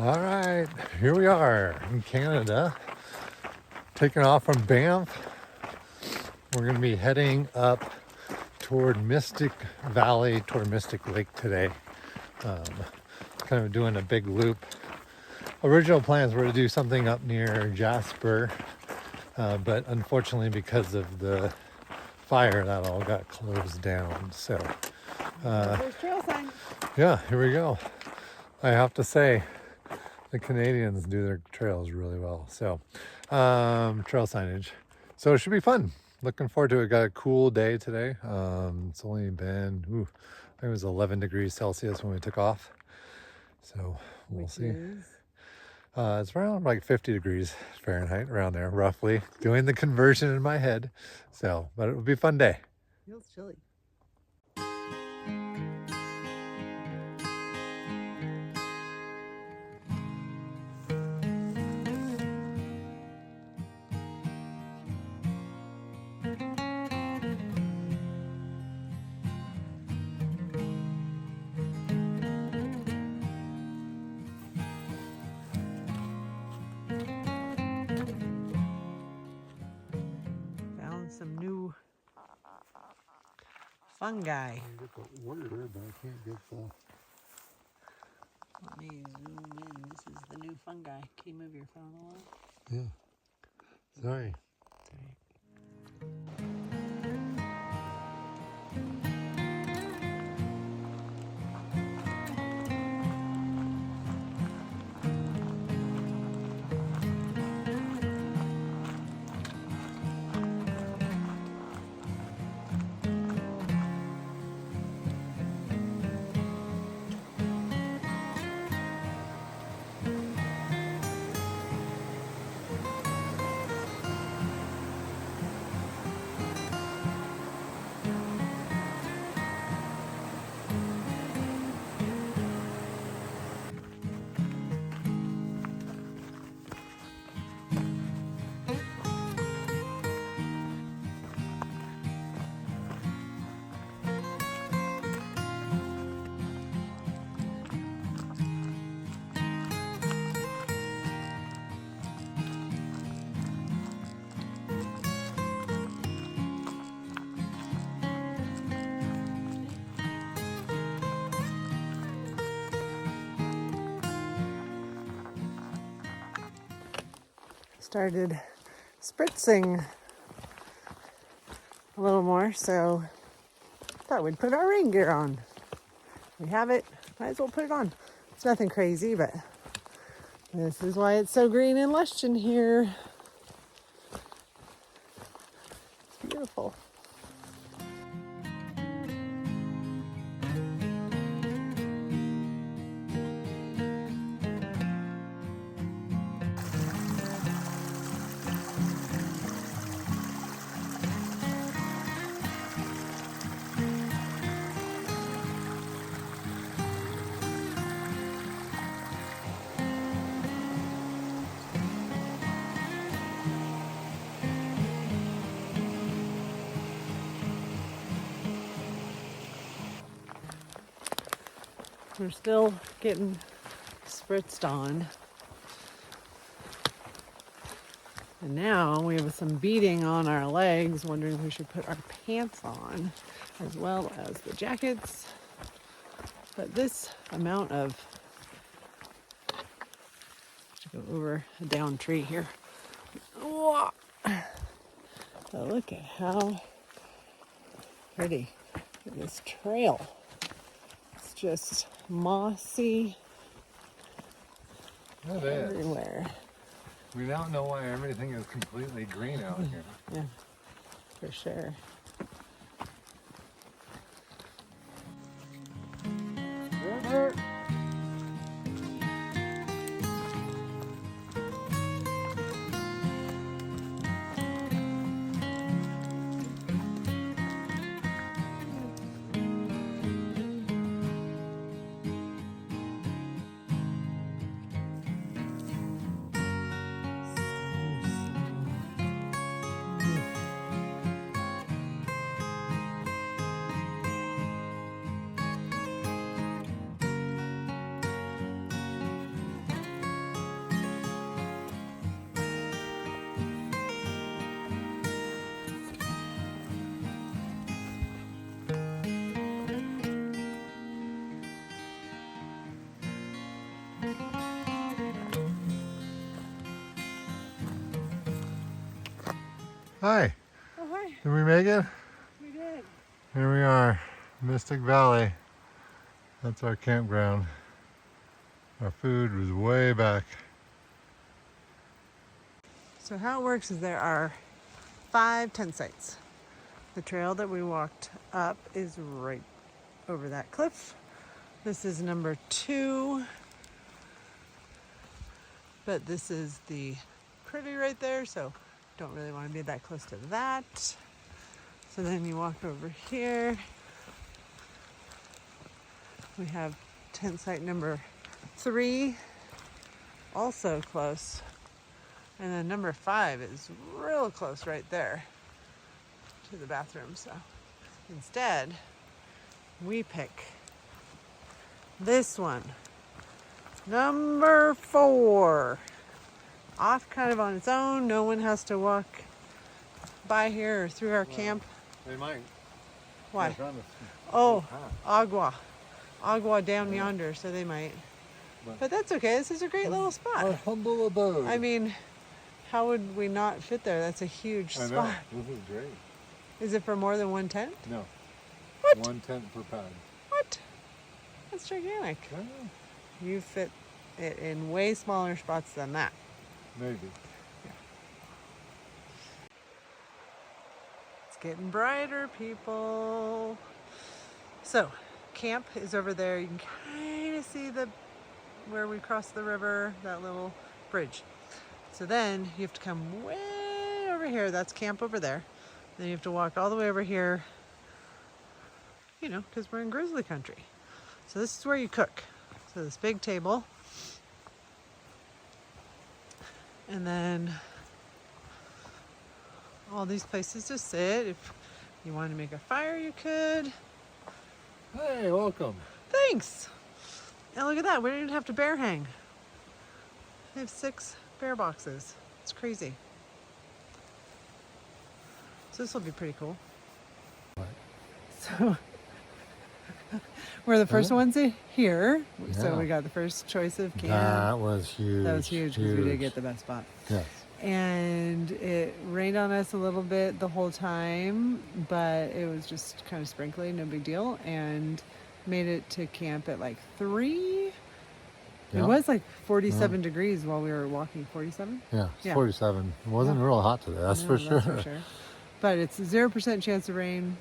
All right, here we are in Canada, taking off from Banff. We're going to be heading up toward Mystic Valley, toward Mystic Lake today. Kind of doing a big loop. Original plans were to do something up near Jasper, but unfortunately because of the fire, that all got closed down. So, There's trail sign. yeah, here we go. I have to say, the Canadians do their trails really well. So, trail signage. So it should be fun. Looking forward to it. Got a cool day today. It's only been, I think it was 11 degrees Celsius when we took off. So we'll see. It's around like 50 degrees Fahrenheit, around there, roughly. Doing the conversion in my head. So, but it will be a fun day. Feels chilly. Found some new fungi. I can get the order, but I can't get the... Let me zoom in. This is the new fungi. Can you move your phone a little? Yeah. Sorry. Started spritzing a little more, so thought we'd put our rain gear on. We have it, might as well put it on. It's nothing crazy, but this is why it's so green and lush in here. It's beautiful. We're still getting spritzed on. And now we have some beading on our legs, wondering if we should put our pants on as well as the jackets. But this amount of, to go over a down tree here. Whoa. But look at how pretty. Look at this trail. It's just mossy everywhere. We now know why everything is completely green out here. Yeah, for sure. Hi. Oh, hi. Did we make it? We did. Here we are, Mystic Valley. That's our campground. Our food was way back. So how it works is there are 5 tent sites. The trail that we walked up is right over that cliff. This is number 2. But this is the pretty right there, so don't really want to be that close to that. So then you walk over here. We have tent site number 3, also close. And then number 5 is real close right there to the bathroom. So instead, we pick this one, number 4. Off kind of on its own. No one has to walk by here or through our camp. They might. Why? Oh, agua. Agua down yonder, so they might. But that's okay. This is a great little Our spot. humble abode. I mean, how would we not fit there? That's a huge I know. spot. This is great. Is it for more than one tent? No. What? 1 tent per pad. What? That's gigantic. I know. You fit it in way smaller spots than that. Maybe. It's getting brighter, people. So, camp is over there. You can kind of see where we crossed the river, that little bridge. So then you have to come way over here. That's camp over there. Then you have to walk all the way over here, you know, because we're in grizzly country. So this is where you cook. So this big table. And then all these places to sit. If you wanted to make a fire, you could. Hey, welcome. Thanks. And look at that. We don't even have to bear hang. They have 6 bear boxes. It's crazy. So this will be pretty cool. So we're the first ones here. So Yeah. we got the first choice of camp. That was huge. That was huge because we did get the best spot. Yes. And it rained on us a little bit the whole time, but it was just kind of sprinkly, no big deal, and made it to camp at like 3. Yeah. It was like 47 degrees while we were walking. 47? Yeah, it's Yeah. 47. It wasn't real hot today, that's No, for sure. That's for sure. But it's 0% chance of rain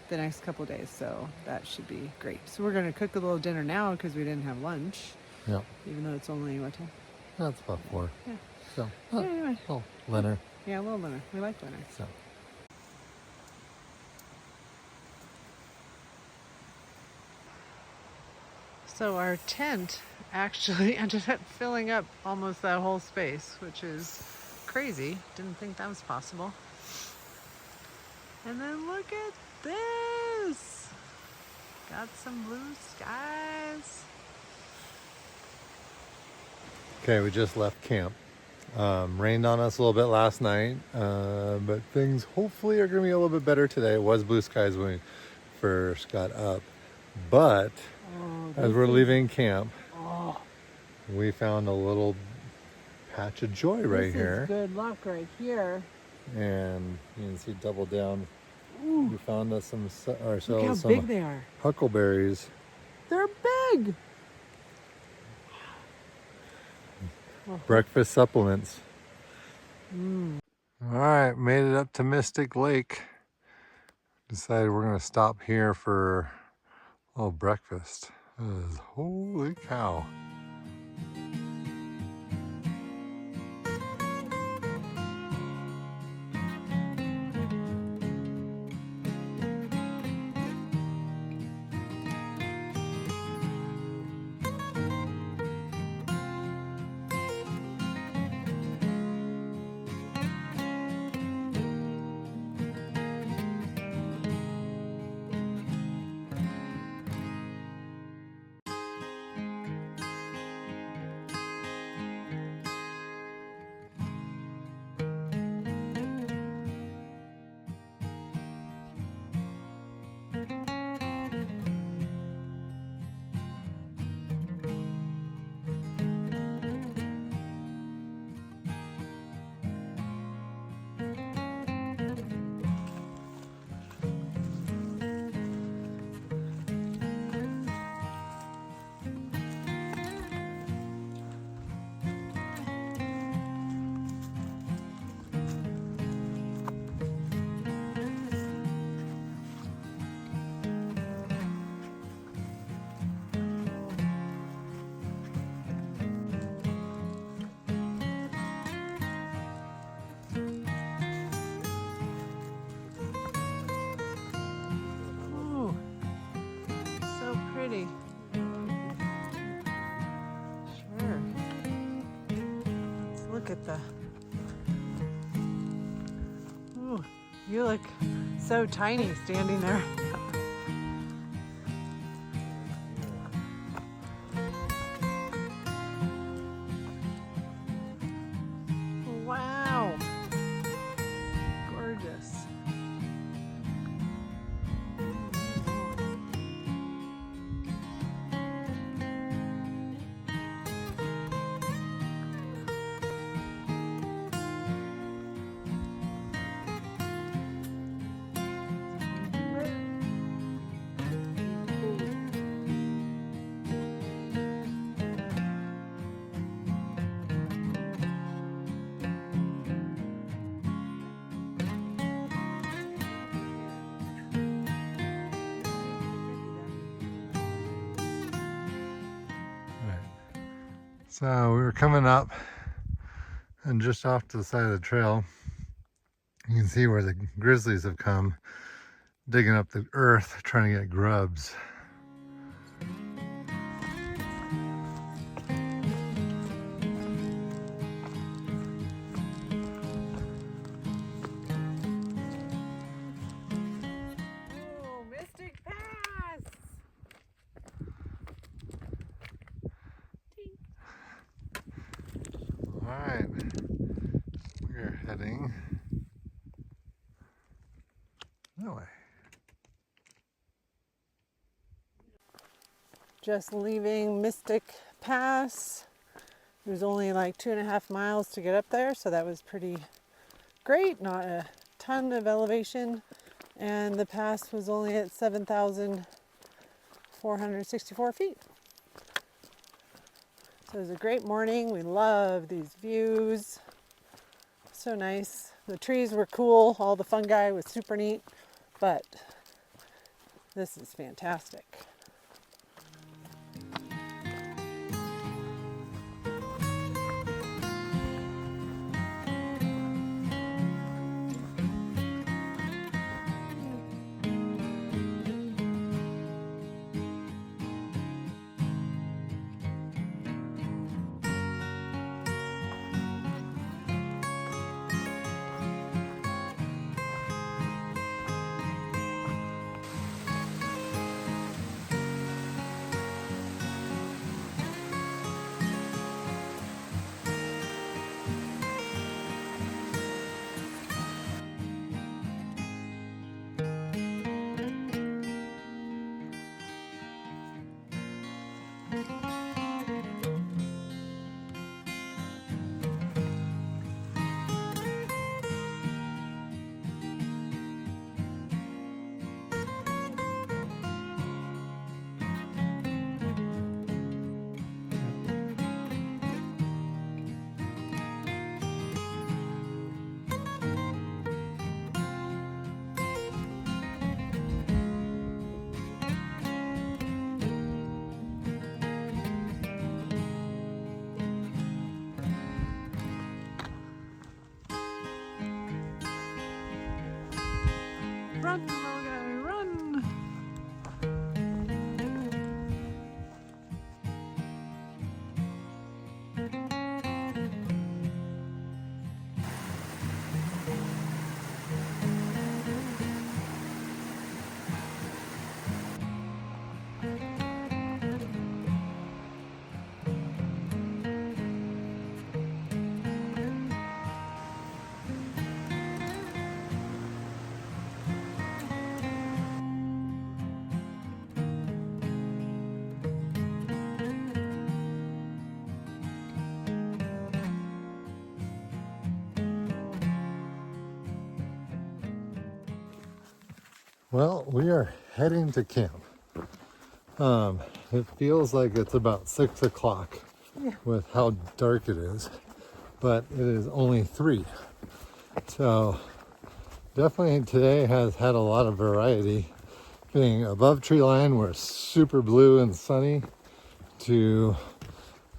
the next couple of days, so that should be great. So we're going to cook a little dinner now because we didn't have lunch, Yeah, even though it's only, what time? that's about 4. Yeah. So, Anyway. oh, Leonard. Yeah, a little dinner. We like dinner. So. So our tent actually ended up filling up almost that whole space, which is crazy. Didn't think that was possible. And then look at this. Got some blue skies. Okay, we just left camp. Rained on us a little bit last night, but things hopefully are going to be a little bit better today. It was blue skies when we first got up, but as we're leaving camp, we found a little patch of joy right here. Good luck right here. And you can see double down. We found us ourselves Look how some big they are. huckleberries. They're big. Breakfast supplements. All right, made it up to Mystic Lake. Decided we're gonna stop here for a little breakfast. Holy cow. pretty. Sure. Let's look at the... Ooh, you look so tiny standing there. Wow. Gorgeous. So we were coming up, and just off to the side of the trail, you can see where the grizzlies have come, digging up the earth, trying to get grubs. Oh, Mystic Pass! Alright, we're heading that way. Just leaving Mystic Pass. It was only like 2.5 miles to get up there, so that was pretty great. Not a ton of elevation, and the pass was only at 7,464 feet. So it was a great morning. We love these views. So nice. The trees were cool. All the fungi was super neat, but this is fantastic. Run, little guy, run! Well, we are heading to camp. It feels like it's about 6 o'clock with how dark it is, but it is only 3. So definitely today has had a lot of variety, being above tree line where it's super blue and sunny, to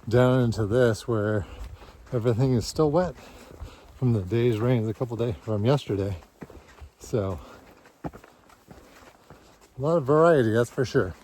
down into this where everything is still wet from the day's rain, a couple days from yesterday. So a lot of variety, that's for sure.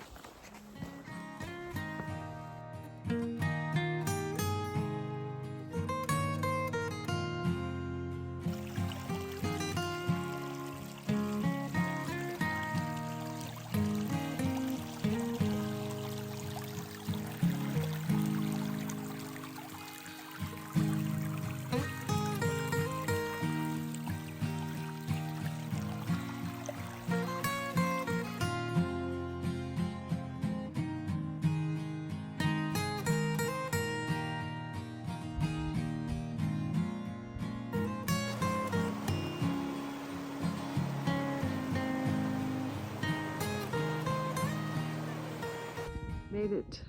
made it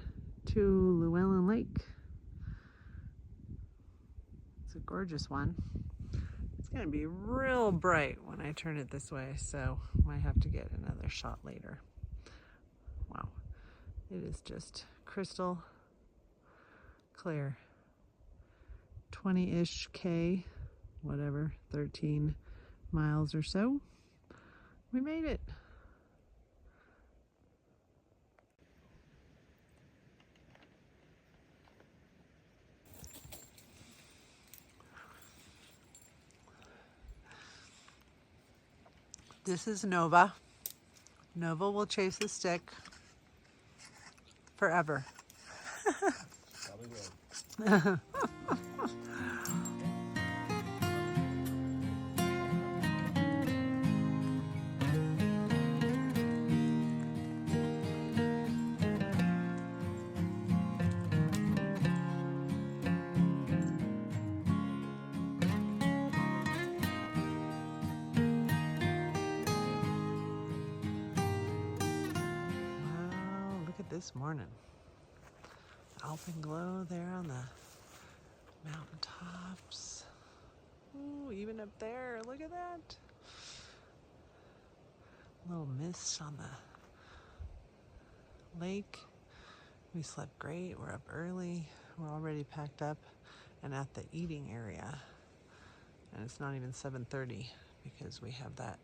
to Luellen Lake. It's a gorgeous one. It's gonna be real bright when I turn it this way, so might have to get another shot later. Wow, it is just crystal clear. 20-ish K, whatever, 13 miles or so. We made it. This is Nova. Nova will chase the stick forever. Probably will. Wow, look at this morning. Alpenglow there on the mountaintops. Ooh, even up there, look at that. A little mist on the lake. We slept great, we're up early, we're already packed up and at the eating area. And it's not even 7:30 because we have that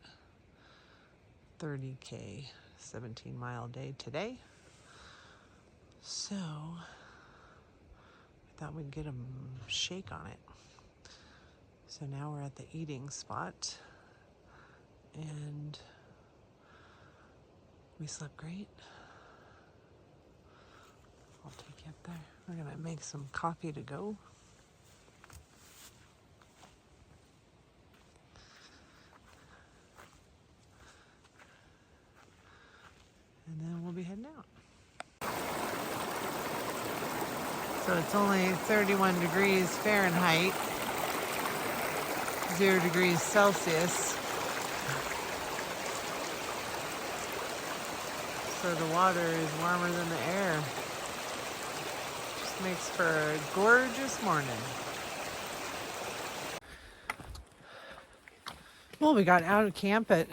30K, 17-mile day today. So I thought we'd get a shake on it. So now we're at the eating spot and we slept great. I'll take you up there. We're gonna make some coffee to go. And then we'll be heading out. So it's only 31 degrees Fahrenheit, 0 degrees Celsius. So the water is warmer than the air. Just makes for a gorgeous morning. Well, we got out of camp at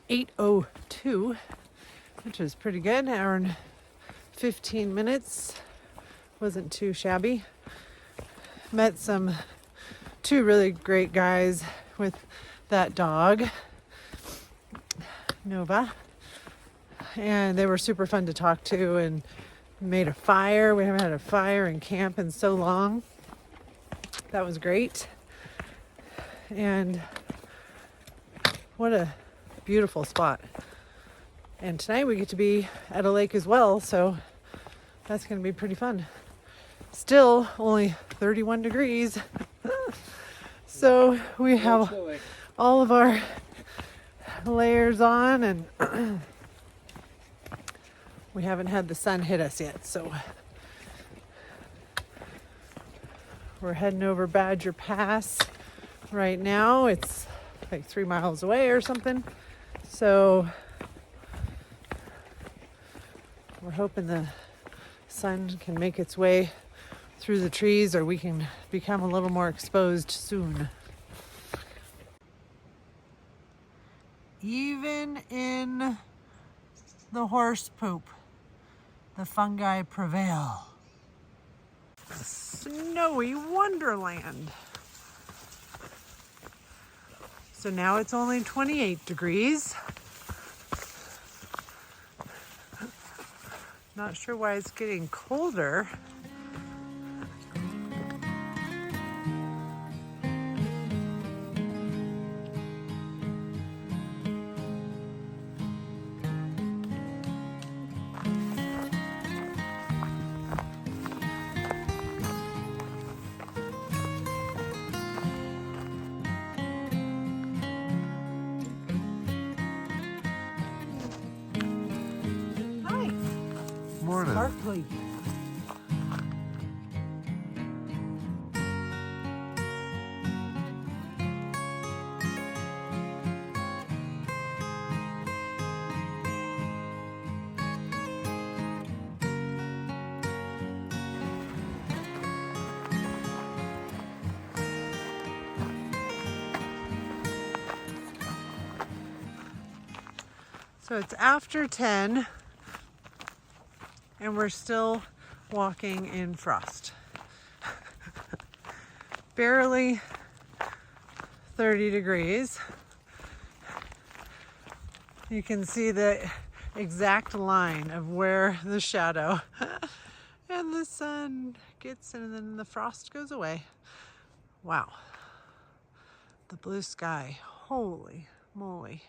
8:02, which was pretty good. An hour and 15 minutes. Wasn't too shabby. Met two really great guys with that dog, Nova. And they were super fun to talk to and made a fire. We haven't had a fire in camp in so long. That was great. And what a beautiful spot. And tonight we get to be at a lake as well, so that's going to be pretty fun. Still only 31 degrees. So we have all of our layers on and we haven't had the sun hit us yet, so we're heading over Badger Pass right now. It's like 3 miles away or something. So we're hoping the sun can make its way through the trees or we can become a little more exposed soon. Even in the horse poop, the fungi prevail. A snowy wonderland. So now it's only 28 degrees. Not sure why it's getting colder. Morning. Sparkly. So it's after 10 and we're still walking in frost. Barely 30 degrees. You can see the exact line of where the shadow and the sun gets, and then the frost goes away. Wow. The blue sky. Holy moly.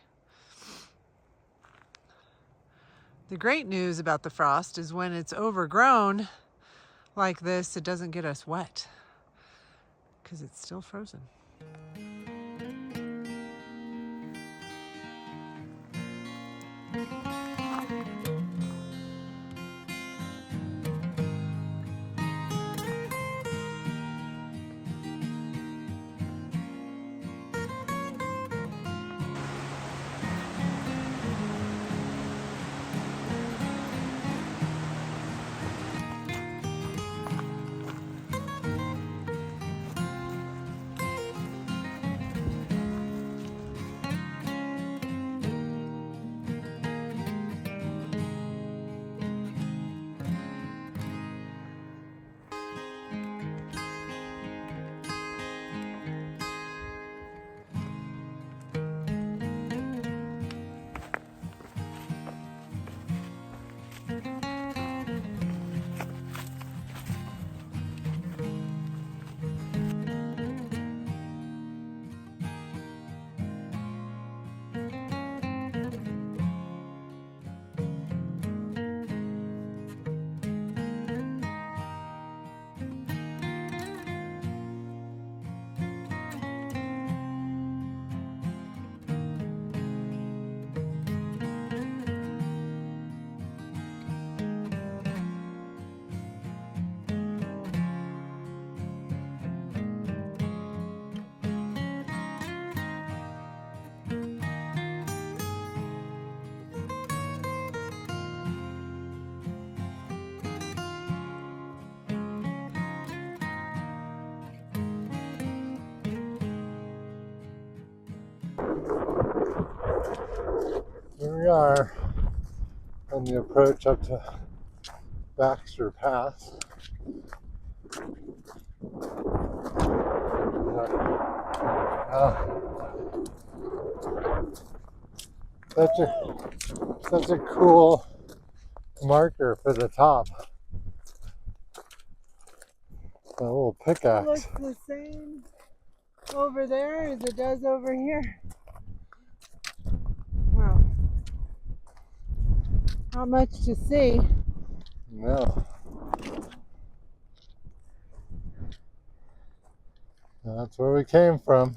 The great news about the frost is when it's overgrown like this, it doesn't get us wet because it's still frozen. Here we are on the approach up to Baxter Pass. Such a cool marker for the top. A little pickaxe. It looks the same over there as it does over here. Wow. Not much to see. No. That's where we came from.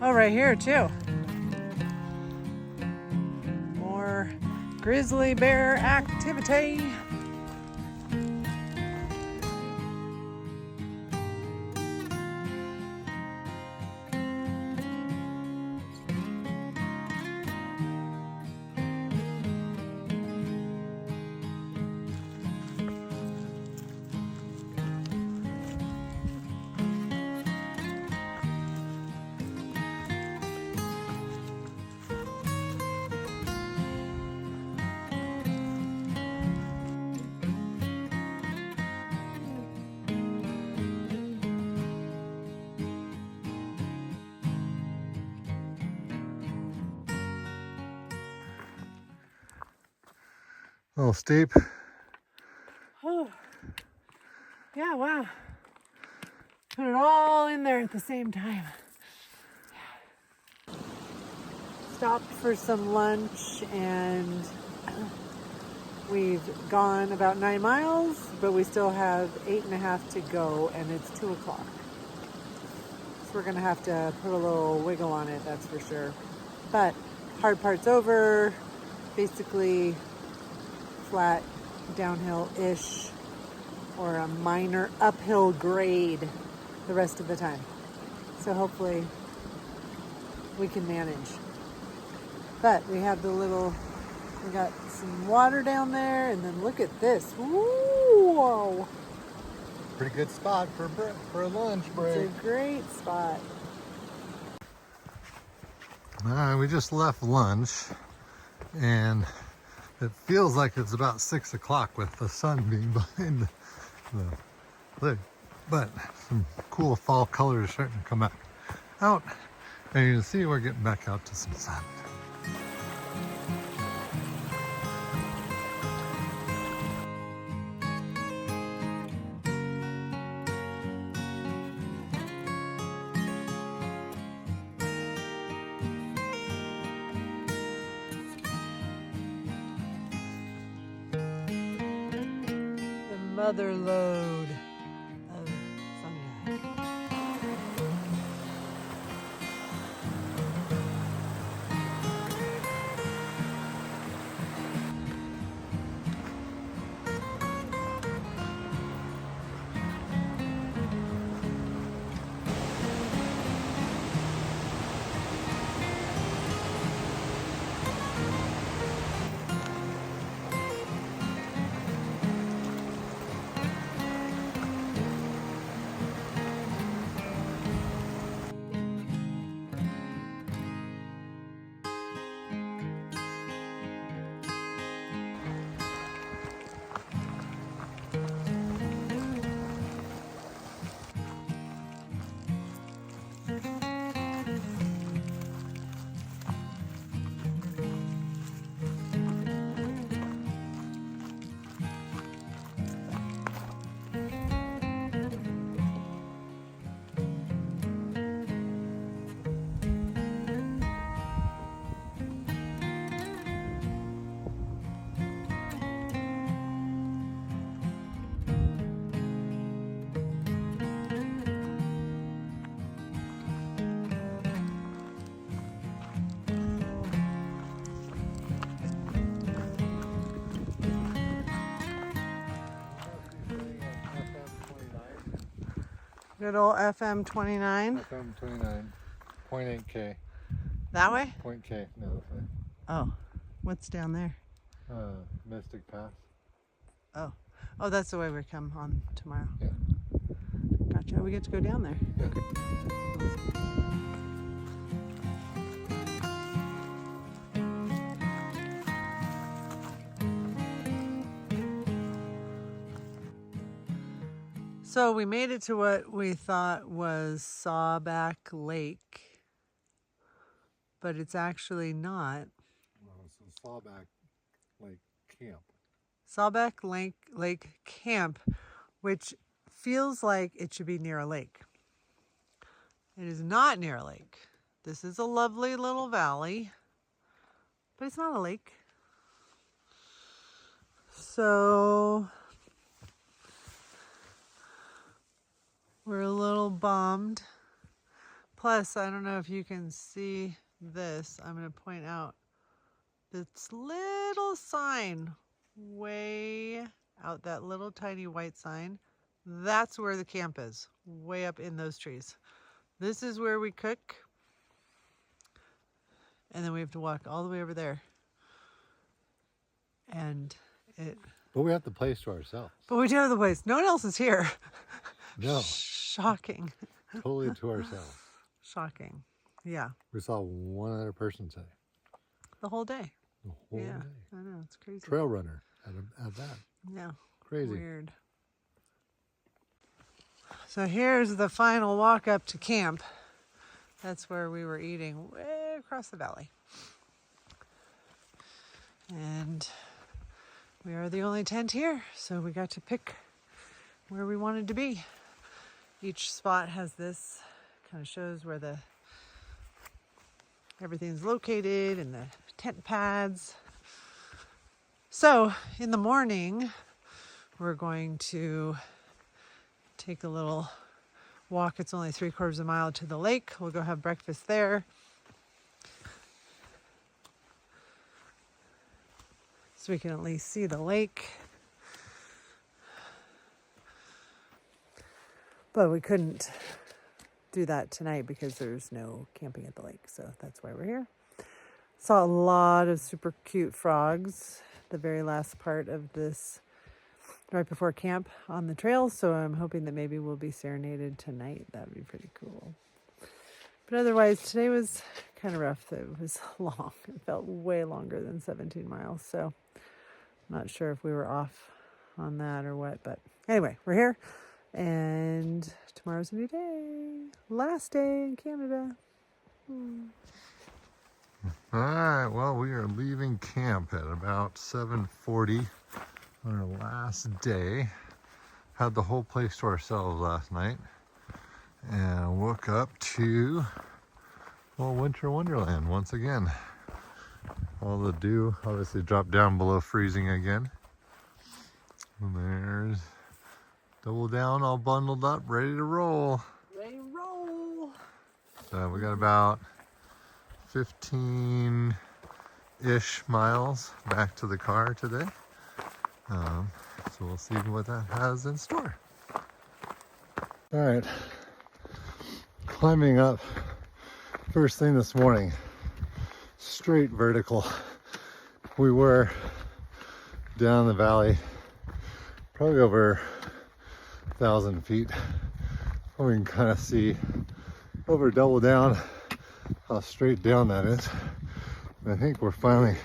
Oh, right here too. More grizzly bear activity. A little steep. Oh, yeah, wow. Put it all in there at the same time. Stopped for some lunch and We've gone about 9 miles, but we still have 8.5 to go, and it's 2 o'clock. So we're gonna have to put a little wiggle on it, that's for sure. But hard part's over, basically flat downhill-ish or a minor uphill grade the rest of the time. So hopefully we can manage. But we have we got some water down there, and then look at this. Whoa! Pretty good spot for a lunch break. It's a great spot. We just left lunch, and it feels like it's about 6 o'clock with the sun being behind the lake. But some cool fall colors starting to come out. And you can see we're getting back out to some sun. Mother lode of fungi. Good old FM 29. FM 29, 0.8K. That way? Point K, no, this way. Oh, what's down there? Mystic Pass. Oh, that's the way we come on tomorrow. Yeah. Gotcha. We get to go down there. Yeah. So we made it to what we thought was Sawback Lake, but it's actually not. Well, it's Sawback Lake Camp. Sawback Lake Camp, which feels like it should be near a lake. It is not near a lake. This is a lovely little valley, but it's not a lake. So we're a little bummed. Plus, I don't know if you can see this. I'm going to point out this little sign way out, that little tiny white sign. That's where the camp is, way up in those trees. This is where we cook. And then we have to walk all the way over there. And But we have the place to ourselves. But we do have the place. No one else is here. No. Shocking. Totally to ourselves. Shocking. Yeah. We saw one other person today. The whole day. The whole Yeah. day. I know, it's crazy. Trail runner at that. Yeah. Crazy. Weird. So here's the final walk up to camp. That's where we were eating, way across the valley. And we are the only tent here, so we got to pick where we wanted to be. Each spot has this, kind of shows where everything's located and the tent pads. So in the morning, we're going to take a little walk. It's only 3/4 of a mile to the lake. We'll go have breakfast there. So we can at least see the lake. But we couldn't do that tonight because there's no camping at the lake. So that's why we're here. Saw a lot of super cute frogs the very last part of this, right before camp on the trail. So I'm hoping that maybe we'll be serenaded tonight. That would be pretty cool. But otherwise, today was kind of rough. It was long. It felt way longer than 17 miles. So I'm not sure if we were off on that or what. But anyway, we're here. And tomorrow's a new day. Last day in Canada. All right, well, we are leaving camp at about 7:40 on our last day. Had the whole place to ourselves last night and woke up to, well, winter wonderland once again. All the dew obviously dropped down below freezing again. And there's Double Down, all bundled up, ready to roll. Ready to roll. So we got about 15-ish miles back to the car today. So we'll see what that has in store. All right, climbing up first thing this morning, straight vertical. We were down the valley, probably over 1,000 feet. We can kind of see over Double Down how straight down that is. And I think we're finally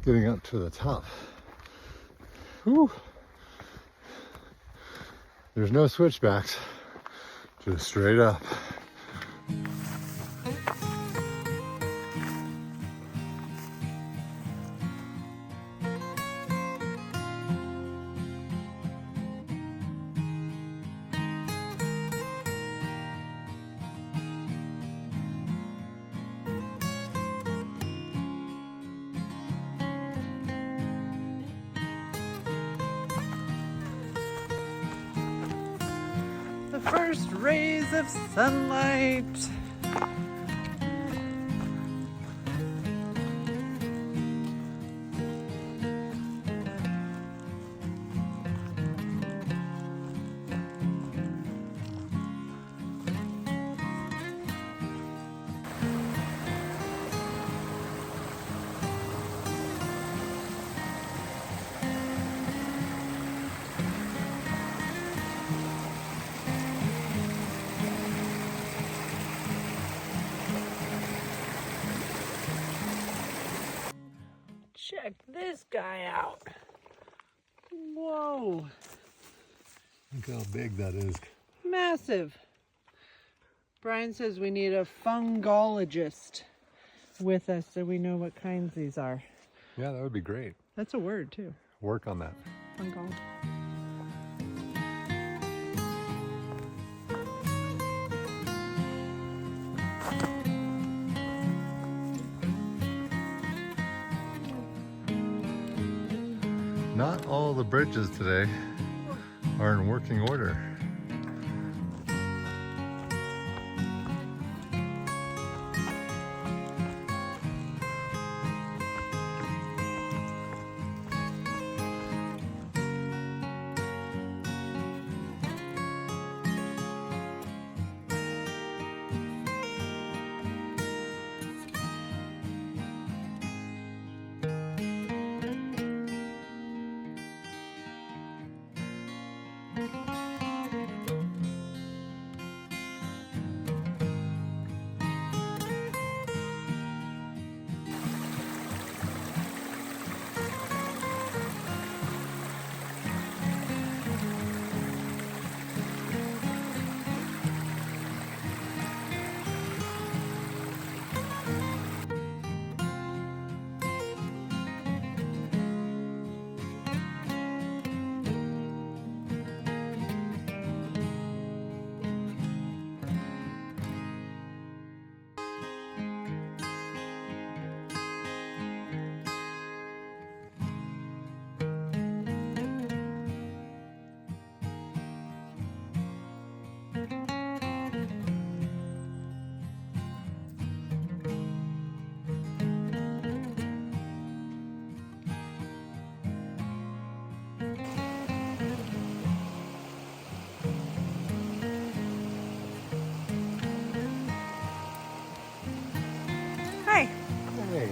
getting up to the top. Whew. There's no switchbacks, just straight up. The first rays of sunlight. Check this guy out. Whoa. Look how big that is. Massive. Brian says we need a fungologist with us so we know what kinds these are. Yeah, that would be great. That's a word too. Work on that. Fungol. Not all the bridges today are in working order. Hi. Hey.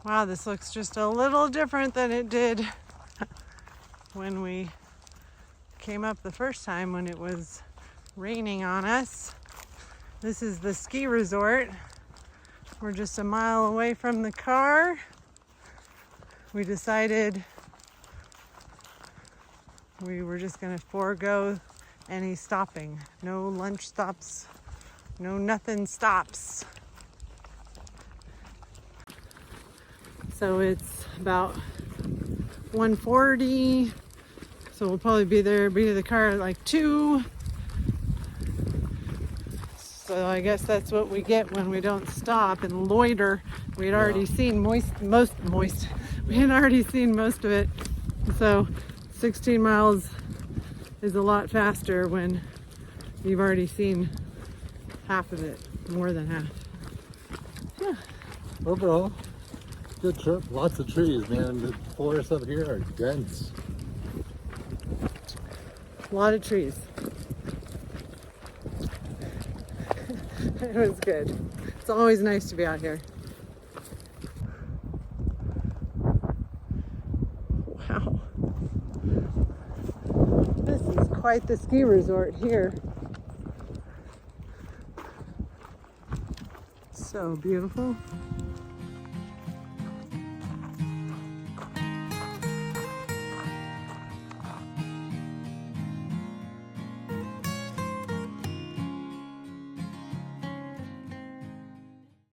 Wow, this looks just a little different than it did when we came up the first time when it was raining on us. This is the ski resort. We're just a mile away from the car. We decided we were just gonna forego any stopping. No lunch stops, no nothing stops. So it's about 1:40. So we'll probably be to the car at like 2. So I guess that's what we get when we don't stop and loiter. We had already seen we had already seen most of it. So 16 miles is a lot faster when you've already seen half of it, more than half. Yeah. Overall, good trip. Lots of trees, man. The forests up here are dense. A lot of trees. It was good. It's always nice to be out here. Wow. This is quite the ski resort here. So beautiful.